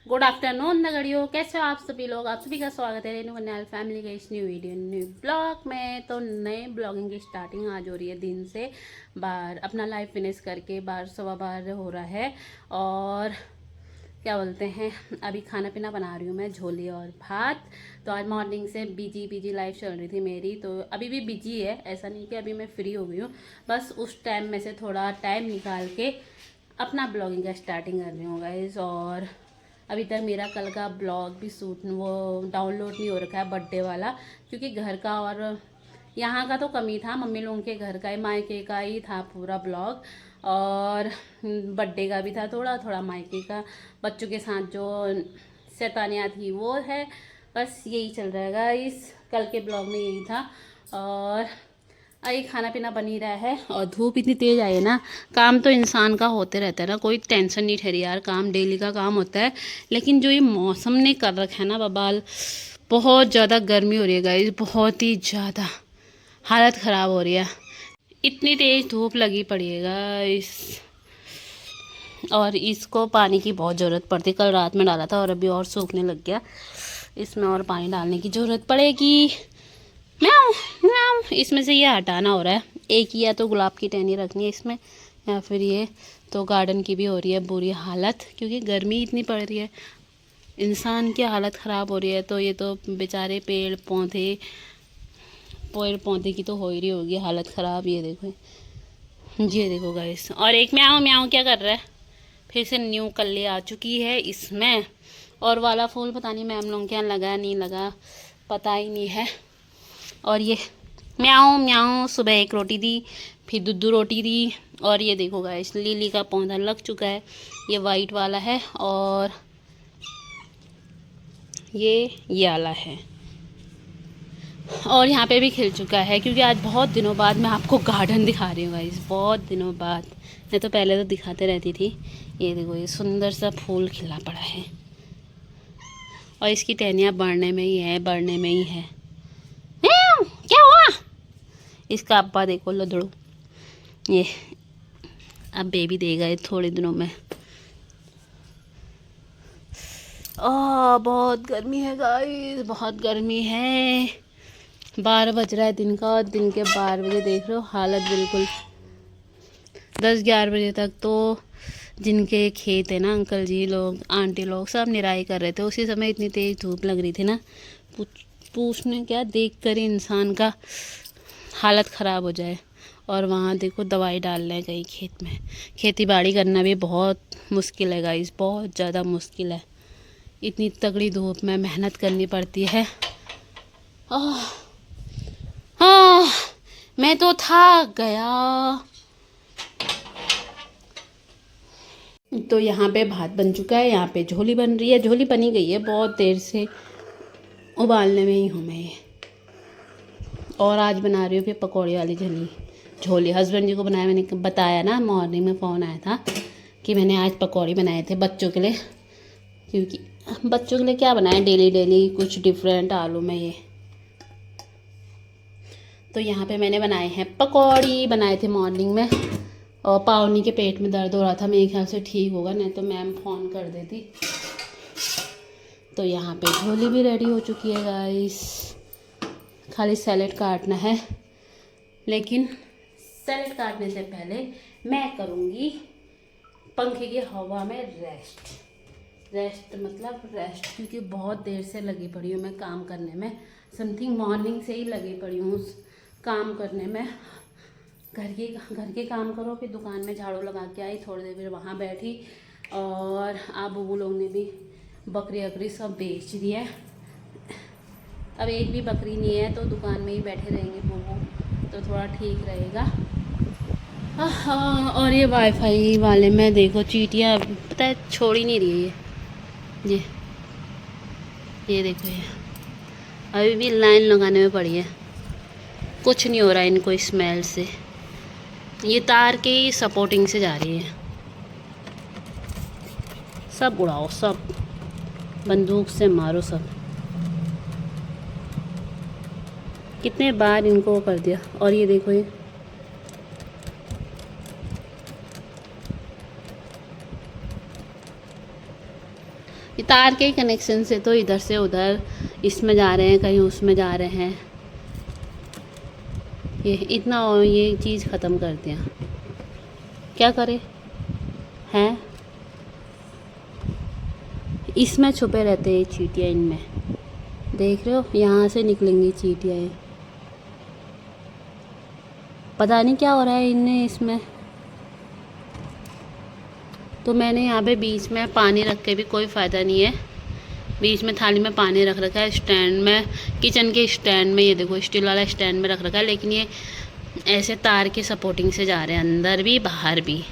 Good afternoon नगड़ियों, कैसे हो आप सभी लोग। आप सभी का स्वागत है रेनू कन्याल फैमिली के इस न्यू वीडियो न्यू ब्लॉग में। तो नए ब्लॉगिंग की स्टार्टिंग आज हो रही है दिन से। बाहर अपना लाइफ फिनिश करके 12 सवा 12 हो रहा है और क्या बोलते हैं, अभी खाना पीना बना रही हूँ मैं, झोली और भात। तो आज मॉर्निंग से बिजी लाइफ चल रही थी मेरी, तो अभी भी बिजी है, ऐसा नहीं कि अभी मैं फ्री हो गई हूँ। बस उस टाइम में से थोड़ा टाइम निकाल के अपना ब्लॉगिंग का स्टार्टिंग कर रही हूँ गाइस। और अभी तक मेरा कल का ब्लॉग भी सूट वो डाउनलोड नहीं हो रखा है, बर्थडे वाला, क्योंकि घर का और यहाँ का तो कम ही था, मम्मी लोगों के घर का ही, मायके का ही था पूरा ब्लॉग। और बर्थडे का भी था थोड़ा थोड़ा, मायके का बच्चों के साथ जो शैतानियाँ थी वो है। बस यही चल रहा है गाइस, कल के ब्लॉग में यही था। और अरे खाना पीना बन ही रहा है और धूप इतनी तेज़ आई है ना। काम तो इंसान का होते रहता है ना, कोई टेंशन नहीं ठहरी यार, काम डेली का काम होता है। लेकिन जो ये मौसम ने कर रखा है ना बबाल, बहुत ज़्यादा गर्मी हो रही है गाइस, बहुत ही ज़्यादा हालत ख़राब हो रही है। इतनी तेज़ धूप लगी पड़ी है गाइस, और इसको पानी की बहुत ज़रूरत पड़ती। कल रात में डाला था और अभी और सूखने लग गया, इसमें और पानी डालने की ज़रूरत पड़ेगी। म्याऊं म्याऊं, इसमें से ये हटाना हो रहा है। एक ही या तो गुलाब की टहनी रखनी है इसमें, या फिर ये तो गार्डन की भी हो रही है बुरी हालत, क्योंकि गर्मी इतनी पड़ रही है, इंसान की हालत ख़राब हो रही है। तो ये तो बेचारे पेड़ पौधे की तो हो ही रही होगी हालत ख़राब। ये देखो गाइस। और एक म्याऊं म्याऊं क्या कर रहा है, फिर से न्यू कली आ चुकी है इसमें। और वाला फूल पता नहीं मैम लोगों के यहाँ लगा नहीं लगा, पता ही नहीं है। और ये म्याऊं म्याऊं, सुबह एक रोटी दी, फिर दूध रोटी दी। और ये देखो गाइस, लिली का पौधा लग चुका है, ये वाइट वाला है और ये आला है। और यहाँ पे भी खिल चुका है, क्योंकि आज बहुत दिनों बाद मैं आपको गार्डन दिखा रही हूँ गाइस, बहुत दिनों बाद। मैं तो पहले तो दिखाते रहती थी। ये देखो, ये सुंदर सा फूल खिला पड़ा है और इसकी टहनियाँ बढ़ने में ही है, बढ़ने में ही है। क्या हुआ, इसका अब्बा देखो लदड़ू, ये अब बेबी देगा ये थोड़े दिनों में। बहुत गर्मी है गाइस, बहुत गर्मी है। 12 बज रहा है दिन का, और दिन के 12 बजे देख रहे हो हालत बिल्कुल। 10-11 बजे तक तो जिनके खेत है ना, अंकल जी लोग आंटी लोग सब निराई कर रहे थे, उसी समय इतनी तेज़ धूप लग रही थी ना, पूछने क्या, देख कर ही इंसान का हालत ख़राब हो जाए। और वहाँ देखो दवाई डाल रहे हैं कहीं खेत में। खेती बाड़ी करना भी बहुत मुश्किल है गाइस, बहुत ज़्यादा मुश्किल है। इतनी तगड़ी धूप में मेहनत करनी पड़ती है। आह, मैं तो थक गया। तो यहाँ पे भात बन चुका है, यहाँ पे झोली बन रही है, झोली बनी गई है बहुत देर से, उबालने में ही हूँ मैं ये। और आज बना रही हूँ फिर पकौड़ी वाली झोली। हस्बैंड जी को बनाया, मैंने बताया ना, मॉर्निंग में फ़ोन आया था कि मैंने आज पकौड़ी बनाए थे बच्चों के लिए, क्योंकि बच्चों के लिए क्या बनाए डेली डेली कुछ डिफरेंट आलू में ये। तो यहाँ पे मैंने बनाए हैं पकौड़ी, बनाए थे मॉर्निंग में। और पावनी के पेट में दर्द हो रहा था, मेरे ख्याल से ठीक होगा, नहीं तो मैम फ़ोन कर देती। तो यहाँ पे झोली भी रेडी हो चुकी है गाइस, खाली सैलेड काटना है। लेकिन सैलेड काटने से पहले मैं करूँगी पंखे की हवा में रेस्ट, क्योंकि बहुत देर से लगी पड़ी हूँ मैं काम करने में। समथिंग मॉर्निंग से ही लगी पड़ी हूँ उस काम करने में। घर के काम करो, फिर दुकान में झाड़ू लगा के आई, थोड़ी देर फिर वहाँ बैठी। और आप बुबू लोग ने भी बकरी सब बेच दी है, अब एक भी बकरी नहीं है, तो दुकान में ही बैठे रहेंगे बुबू, तो थोड़ा ठीक रहेगा। हाँ, और ये वाईफाई वाले में देखो चींटियाँ, पता है छोड़ ही नहीं रही है ये देखो, ये अभी भी लाइन लगाने में पड़ी है, कुछ नहीं हो रहा है इनको स्मेल से। ये तार के सपोर्टिंग से जा रही है। सब उड़ाओ, सब बंदूक से मारो सब। कितने बार इनको कर दिया। और ये देखो, ये ये तार के कनेक्शन से तो इधर से उधर इसमें जा रहे हैं, कहीं उसमें जा रहे हैं। ये इतना ये चीज़ ख़त्म कर दिया, क्या करे हैं। इसमें छुपे रहते हैं चींटियाँ, इनमें देख रहे हो, यहाँ से निकलेंगी चींटियाँ। पता नहीं क्या हो रहा है इनमें इसमें। तो मैंने यहाँ पे बीच में पानी रख के भी कोई फ़ायदा नहीं है। बीच में थाली में पानी रख रखा है, स्टैंड में, किचन के स्टैंड में, ये देखो स्टील वाला स्टैंड में रख रखा है। लेकिन ये ऐसे तार की सपोर्टिंग से जा रहे हैं, अंदर भी बाहर भी।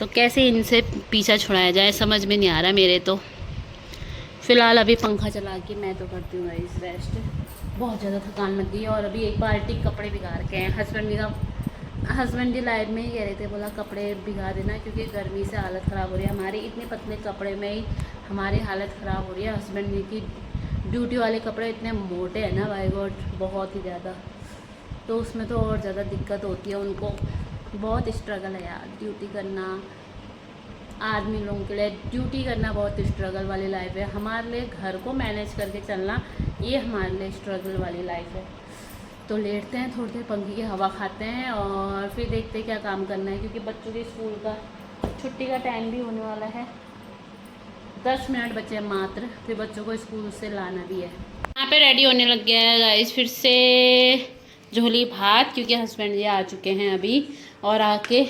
तो कैसे इनसे पीछा छुड़ाया जाए समझ में नहीं आ रहा मेरे तो। फ़िलहाल अभी पंखा चला के मैं तो करती हूँ गाइस रेस्ट, बहुत ज़्यादा थकान लग गई है। और अभी एक बाल्टी कपड़े भिगा के हैं। हस्बैंड भी लाइव में ही कह रहे थे, बोला कपड़े भिगा देना क्योंकि गर्मी से हालत ख़राब हो रही है हमारी। इतने पतले कपड़े में ही हमारी हालत ख़राब हो रही है। हस्बैंड जी की ड्यूटी वाले कपड़े इतने मोटे हैं ना, बाय गॉड, बहुत ही ज़्यादा। तो उसमें तो और ज़्यादा दिक्कत होती है उनको। बहुत स्ट्रगल है यार, ड्यूटी करना आदमी लोगों के लिए, ड्यूटी करना बहुत स्ट्रगल वाली लाइफ है। हमारे लिए घर को मैनेज करके चलना, ये हमारे लिए स्ट्रगल वाली लाइफ है। तो लेटते हैं थोड़ी देर, पंखे की हवा खाते हैं और फिर देखते हैं क्या काम करना है, क्योंकि बच्चों के स्कूल का छुट्टी का टाइम भी होने वाला है। 10 मिनट बचे हैं मात्र, फिर बच्चों को स्कूल से लाना भी है। यहाँ पे रेडी होने लग गया है गाइस फिर से झोली भात, क्योंकि हस्बैंड जी आ चुके हैं अभी। और आके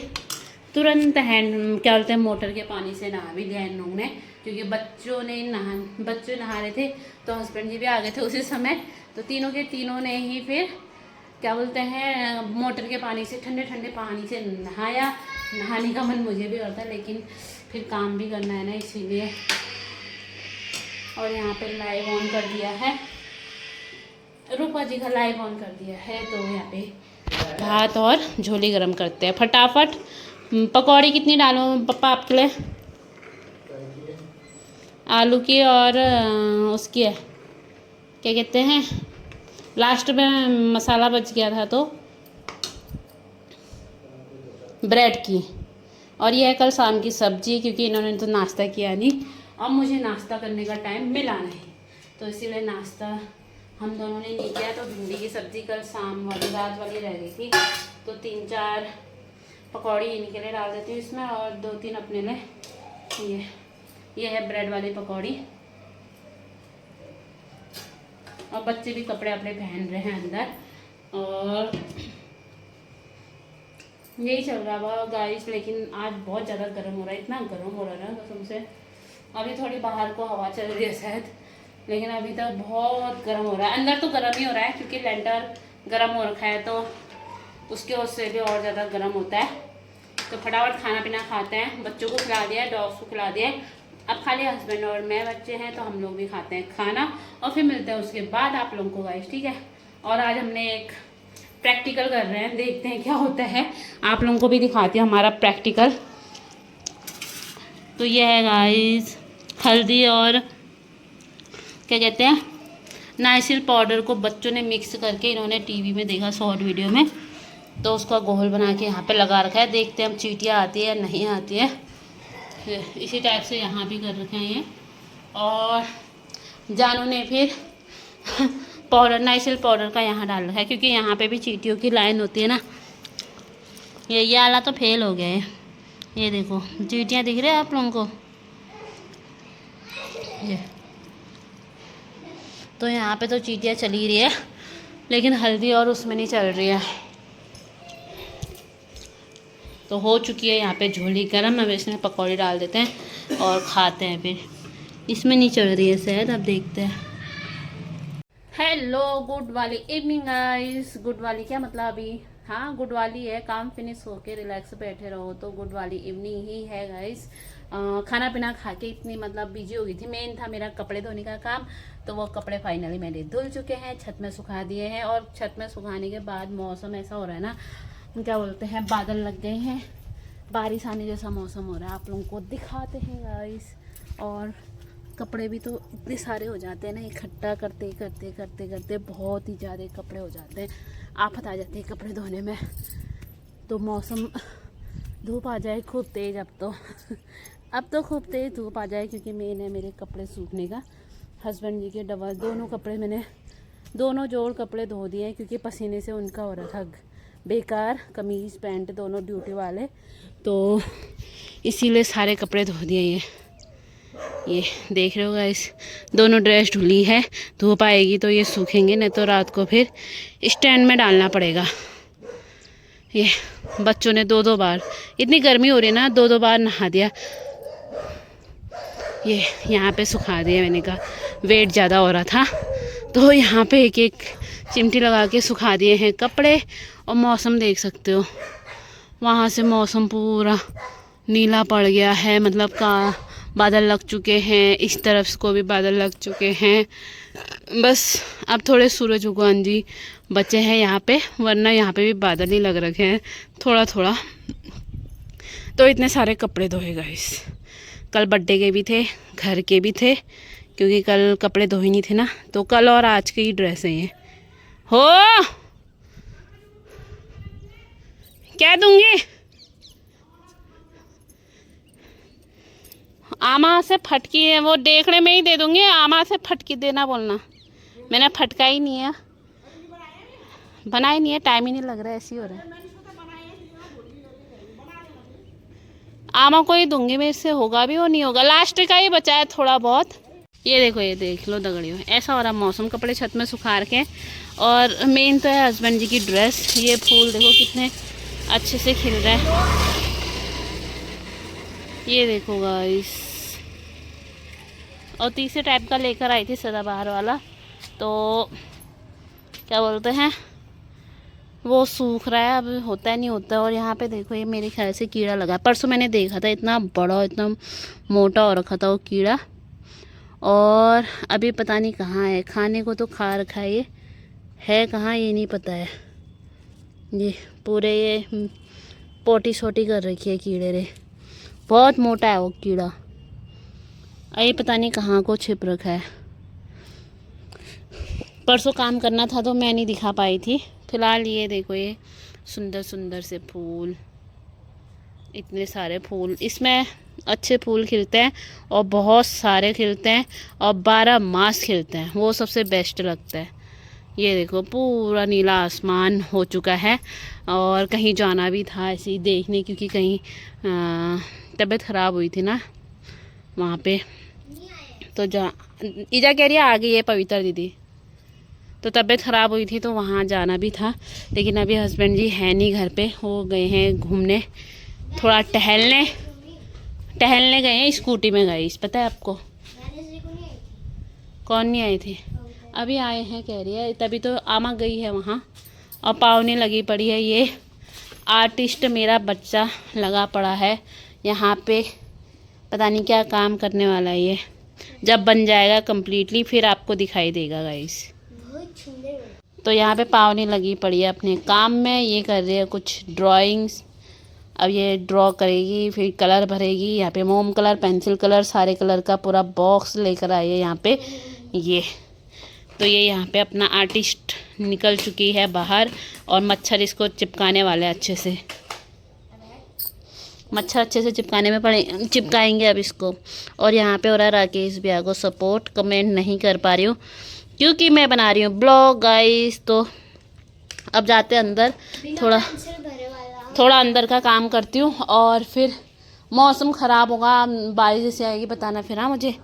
तुरंत हैंड क्या बोलते हैं मोटर के पानी से नहा भी लिया इन लोगों ने, क्योंकि बच्चे नहा रहे थे तो हस्बैंड जी भी आ गए थे उसी समय। तो तीनों के तीनों ने ही फिर क्या बोलते हैं मोटर के पानी से, ठंडे ठंडे पानी से नहाया। नहाने का मन मुझे भी होता है, लेकिन फिर काम भी करना है ना, इसीलिए। और यहाँ पे लाइव ऑन कर दिया है, रूपा जी का लाइव ऑन कर दिया है। तो यहाँ पे भात और झोली गरम करते हैं फटाफट। पकौड़ी कितनी डालूं पप्पा आपके लिए? आलू की और उसकी है, क्या कहते हैं, लास्ट में मसाला बच गया था तो ब्रेड की। और ये है कल शाम की सब्जी, क्योंकि इन्होंने तो नाश्ता किया नहीं और मुझे नाश्ता करने का टाइम मिला नहीं, तो इसीलिए नाश्ता हम दोनों ने नहीं किया। तो भिंडी की सब्ज़ी कल शाम वाली रात वाली रह गई थी, तो 3-4 पकौड़ी इनके लिए डाल देती हूँ इसमें, और 2-3 अपने लिए। ये है ब्रेड वाली पकौड़ी। और बच्चे भी कपड़े अपने पहन रहे हैं अंदर, और यही चल रहा हुआ गाइस। लेकिन आज बहुत ज़्यादा गर्म हो रहा है, इतना गर्म हो रहा है ना कसम से। अभी थोड़ी बाहर को हवा चल रही है शायद, लेकिन अभी तक बहुत गर्म हो रहा है। अंदर तो गर्म ही हो रहा है क्योंकि लेंटर गर्म हो रखा है, तो उसके उससे भी और ज़्यादा गर्म होता है। तो फटाफट खाना पीना खाते हैं, बच्चों को खिला दिया है, डॉग्स को खिला दिया है। अब खाली हस्बैंड और मैं बच्चे हैं, तो हम लोग भी खाते हैं खाना और फिर मिलते हैं उसके बाद आप लोगों को गाइस, ठीक है। और आज हमने एक प्रैक्टिकल कर रहे हैं, देखते हैं क्या होता है, आप लोगों को भी दिखाती हूँ हमारा प्रैक्टिकल। तो ये है गाइस हल्दी और क्या कहते हैं नाइसिल पाउडर को बच्चों ने मिक्स करके, इन्होंने टीवी में देखा शॉर्ट वीडियो में, तो उसका घोल बना के यहाँ पे लगा रखा है। देखते हैं हम चींटियाँ आती है या नहीं आती है। इसी टाइप से यहाँ भी कर रखे हैं ये। और जानू ने फिर पाउडर, नाइसिल पाउडर का यहाँ डाल रखा है, क्योंकि यहाँ पे भी चींटियों की लाइन होती है ना। ये वाला तो फेल हो गया है, ये देखो चींटियाँ दिख रही है आप लोगों को, ये तो यहाँ पे तो चींटियाँ चली रही है, लेकिन हल्दी और उसमें नहीं चल रही है। तो हो चुकी है यहाँ पे झोली गरम, अब इसमें पकौड़ी डाल देते हैं और खाते हैं। फिर इसमें नहीं चल रही है शायद, अब देखते हैं। हेलो गुड वाली इवनिंग गाइस। गुड वाली क्या मतलब अभी, हाँ गुड वाली है, काम फिनिश होके रिलैक्स बैठे रहो तो गुड वाली इवनिंग ही है गाइस। खाना पीना खा के इतनी मतलब बिजी हो गई थी। मेन था मेरा कपड़े धोने का काम, तो वो कपड़े फाइनली मैंने धुल चुके हैं, छत में सुखा दिए हैं। और छत में सुखाने के बाद मौसम ऐसा हो रहा है ना, क्या बोलते हैं, बादल लग गए हैं, बारिश आने जैसा मौसम हो रहा है। आप लोगों को दिखाते हैं गाइस। और कपड़े भी तो इतने सारे हो जाते हैं ना, इकट्ठा करते करते करते करते बहुत ही ज़्यादा कपड़े हो जाते हैं, आफत आ जाती है कपड़े धोने में। तो मौसम धूप आ जाए खूब तेज अब तो अब तो खूब तेज धूप आ जाए क्योंकि मेन है मेरे कपड़े सूखने का। हस्बैंड जी के डबल दोनों कपड़े मैंने दोनों जोड़ कपड़े धो दिए हैं क्योंकि पसीने से उनका हो रहा था बेकार, कमीज़ पैंट दोनों ड्यूटी वाले, तो इसीलिए सारे कपड़े धो दिए। ये देख रहे हो गाइस, दोनों ड्रेस धुली है। धूप आएगी तो ये सूखेंगे, नहीं तो रात को फिर स्टैंड में डालना पड़ेगा। ये बच्चों ने 2-2 बार, इतनी गर्मी हो रही है ना, 2-2 बार नहा दिया। ये यहाँ पे सुखा दिया, मैंने कहा वेट ज़्यादा हो रहा था तो यहाँ पे एक एक चिमटी लगा के सुखा दिए हैं कपड़े। और मौसम देख सकते हो, वहाँ से मौसम पूरा नीला पड़ गया है, मतलब का बादल लग चुके हैं, इस तरफ को भी बादल लग चुके हैं। बस अब थोड़े सूरज उगान जी बचे हैं यहाँ पे, वरना यहाँ पे भी बादल ही लग रखे हैं थोड़ा थोड़ा। तो इतने सारे कपड़े धोए गाइस, कल बर्थडे के भी थे, घर के भी थे, क्योंकि कल कपड़े धोए नहीं थे ना, तो कल और आज की ही ड्रेस है ये। हो क्या दूंगी? आमा से फटकी है, वो देखने में ही दे दूंगी। आमा से फटकी देना बोलना, मैंने फटका ही नहीं है, बनाई नहीं है, टाइम ही नहीं लग रहा है, ऐसे ही हो रहा है। आमा को ही दूंगी मैं, इससे होगा भी और नहीं होगा, लास्ट का ही बचा है थोड़ा बहुत। ये देखो, ये देख लो दगड़ियों, ऐसा हो रहा मौसम, कपड़े छत में सुखा रखे हैं। और मेन तो है हस्बैंड जी की ड्रेस। ये फूल देखो कितने अच्छे से खिल रहे हैं, ये देखो गाइस। और तीसरे टाइप का लेकर आई थी सदाबहार वाला, तो क्या बोलते हैं, वो सूख रहा है, अब होता है नहीं होता। और यहाँ पे देखो, ये मेरे ख्याल से कीड़ा लगा, परसों मैंने देखा था, इतना बड़ा इतना मोटा हो रखा था वो कीड़ा। और अभी पता नहीं कहाँ है, खाने को तो खा रखा है कहाँ ये नहीं पता है। ये पूरे ये पोटी छोटी कर रखी है कीड़े ने, बहुत मोटा है वो कीड़ा, ये पता नहीं कहाँ को छिप रखा है। परसों काम करना था तो मैं नहीं दिखा पाई थी। फिलहाल ये देखो, ये सुंदर सुंदर से फूल, इतने सारे फूल, इसमें अच्छे फूल खिलते हैं और बहुत सारे खिलते हैं और 12 मास खिलते हैं, वो सबसे बेस्ट लगता है। ये देखो पूरा नीला आसमान हो चुका है। और कहीं जाना भी था ऐसे ही देखने, क्योंकि कहीं तबीयत ख़राब हुई थी ना वहाँ पे, तो ईजा कह रही है आ गई है पवित्र दीदी, तो तबीयत ख़राब हुई थी तो वहाँ जाना भी था। लेकिन अभी हस्बैंड जी है नहीं घर पे, वो गए हैं घूमने, थोड़ा टहलने गए हैं, स्कूटी में गए, पता है आपको? कौन नहीं आई थी? अभी आए हैं कह रही है, तभी तो आमा गई है वहाँ। और पावनी लगी पड़ी है, ये आर्टिस्ट मेरा बच्चा लगा पड़ा है यहाँ पे, पता नहीं क्या काम करने वाला है ये, जब बन जाएगा कम्प्लीटली फिर आपको दिखाई देगा गाइस। तो यहाँ पे पावनी लगी पड़ी है अपने काम में, ये कर रही है कुछ ड्राइंग्स। अब ये ड्रॉ करेगी, फिर कलर भरेगी। यहाँ पे मोम कलर, पेंसिल कलर, सारे कलर का पूरा बॉक्स लेकर आई है यहाँ पे ये। तो ये यहाँ पे अपना आर्टिस्ट निकल चुकी है बाहर, और मच्छर इसको चिपकाने वाले अच्छे से, मच्छर अच्छे से चिपकाने में चिपकाएंगे अब इसको। और यहाँ पे हो रहा है राकेश भैया को सपोर्ट, कमेंट नहीं कर पा रही हूँ क्योंकि मैं बना रही हूँ ब्लॉग गाइस। तो अब जाते अंदर, थोड़ा अंदर का काम करती हूँ, और फिर मौसम ख़राब होगा, बारिश जैसे आएगी बताना फिर। हाँ मुझे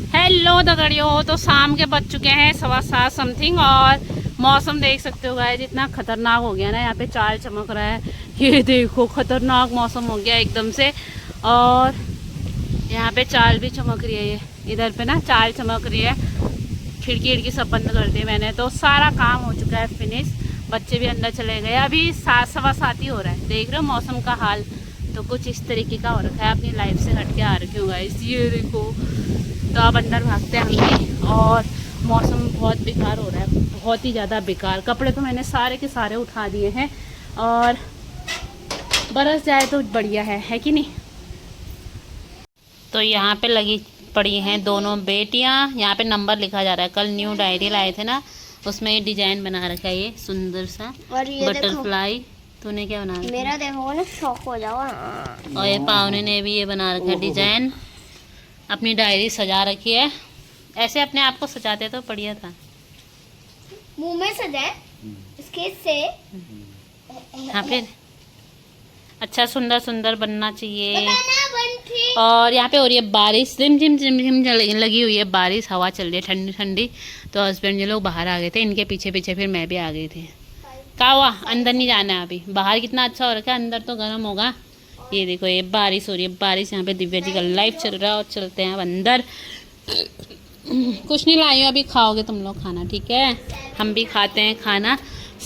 हेलो दगड़ियों, तो शाम के बज चुके हैं 7:15 समथिंग, और मौसम देख सकते हो गाइस, इतना खतरनाक हो गया ना, यहाँ पे चाल चमक रहा है, ये देखो खतरनाक मौसम हो गया एकदम से। और यहाँ पे चाल भी चमक रही है, ये इधर पे ना चाल चमक रही है, खिड़की सब बंद कर दी मैंने। तो सारा काम हो चुका है फिनिश, बच्चे भी अंदर चले गए, अभी 7:15 ही हो रहा है। देख रहे हो मौसम का हाल, तो कुछ इस तरीके का हो रखा है, अपनी लाइफ से हट के आ रखी हूँ गाइस, ये देखो। तो अब अंदर भागते हैं हम भी, और मौसम बहुत बेकार हो रहा है, बहुत ही ज़्यादा बेकार। कपड़े तो मैंने सारे के सारे उठा दिए हैं, और बरस जाए तो बढ़िया है कि नहीं। तो यहाँ पे लगी पड़ी हैं दोनों बेटियाँ, यहाँ पे नंबर लिखा जा रहा है। कल न्यू डायरी लाए थे ना, उसमें ये डिजाइन बना रखा है, ये सुंदर सा बटरफ्लाई। तूने क्या बना रखा? मेरा देखो ना, शौक हो जाओ ना। और ये पावने ने भी ये बना रखा है डिजाइन, अपनी डायरी सजा रखी है। ऐसे अपने आप को सजाते तो बढ़िया था। मुंह में सजाए इसके से। हाँ फिर अच्छा सुंदर सुंदर बनना चाहिए। बताना बंटी। और यहाँ पे हो रही है बारिश, रिम झिम झिम झिम लगी हुई है बारिश, हवा चल रही है ठंडी ठंडी। तो हस्बैंड ये लोग बाहर आ गए थे, इनके पीछे पीछे फिर मैं भी आ गई थी। क्या हुआ? अंदर नहीं जाना है अभी, बाहर कितना अच्छा हो रखा है, अंदर तो गर्म होगा। ये देखो ये बारिश हो रही है, बारिश। यहाँ पे दिव्या जी का लाइव चल रहा है और चलते हैं अब अंदर। कुछ नहीं लाई हूँ, अभी खाओगे तुम लोग खाना, ठीक है? हम भी खाते हैं खाना,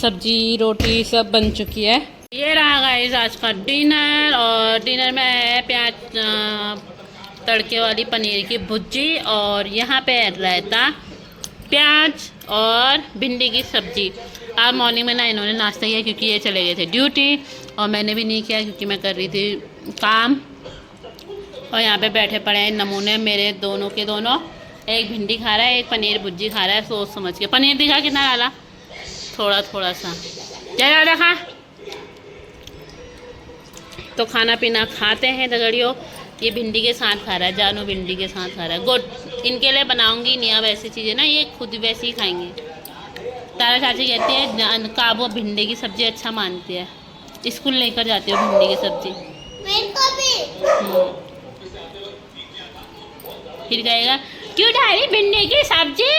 सब्जी रोटी सब बन चुकी है। ये रहा गाइस आज का डिनर, और डिनर में है प्याज तड़के वाली पनीर की भुर्जी, और यहाँ पे रायता, प्याज और भिंडी की सब्जी। आज मॉर्निंग में ना इन्होंने नाश्ता किया क्योंकि ये चले गए थे ड्यूटी, और मैंने भी नहीं किया क्योंकि मैं कर रही थी काम। और यहाँ पे बैठे पड़े हैं नमूने मेरे दोनों के दोनों, एक भिंडी खा रहा है, एक पनीर भुर्जी खा रहा है, सोच समझ के। पनीर दिखा कितना डाला? थोड़ा थोड़ा सा। क्या ज़्यादा खा? तो खाना पीना खाते हैं दगड़ियों। ये भिंडी के साथ खा रहा है, जानू भिंडी के साथ खा रहा है। गुड, इनके लिए बनाऊंगी नहीं अब ऐसी चीज़ें ना, ये खुद वैसे ही खाएंगे। तारा चाची कहती है काबू भिंडी की सब्ज़ी अच्छा मानती है, स्कूल लेकर जाती हो भिंडी की सब्ज़ी। फिर कहेगा क्यों डाली भिंडी की सब्ज़ी?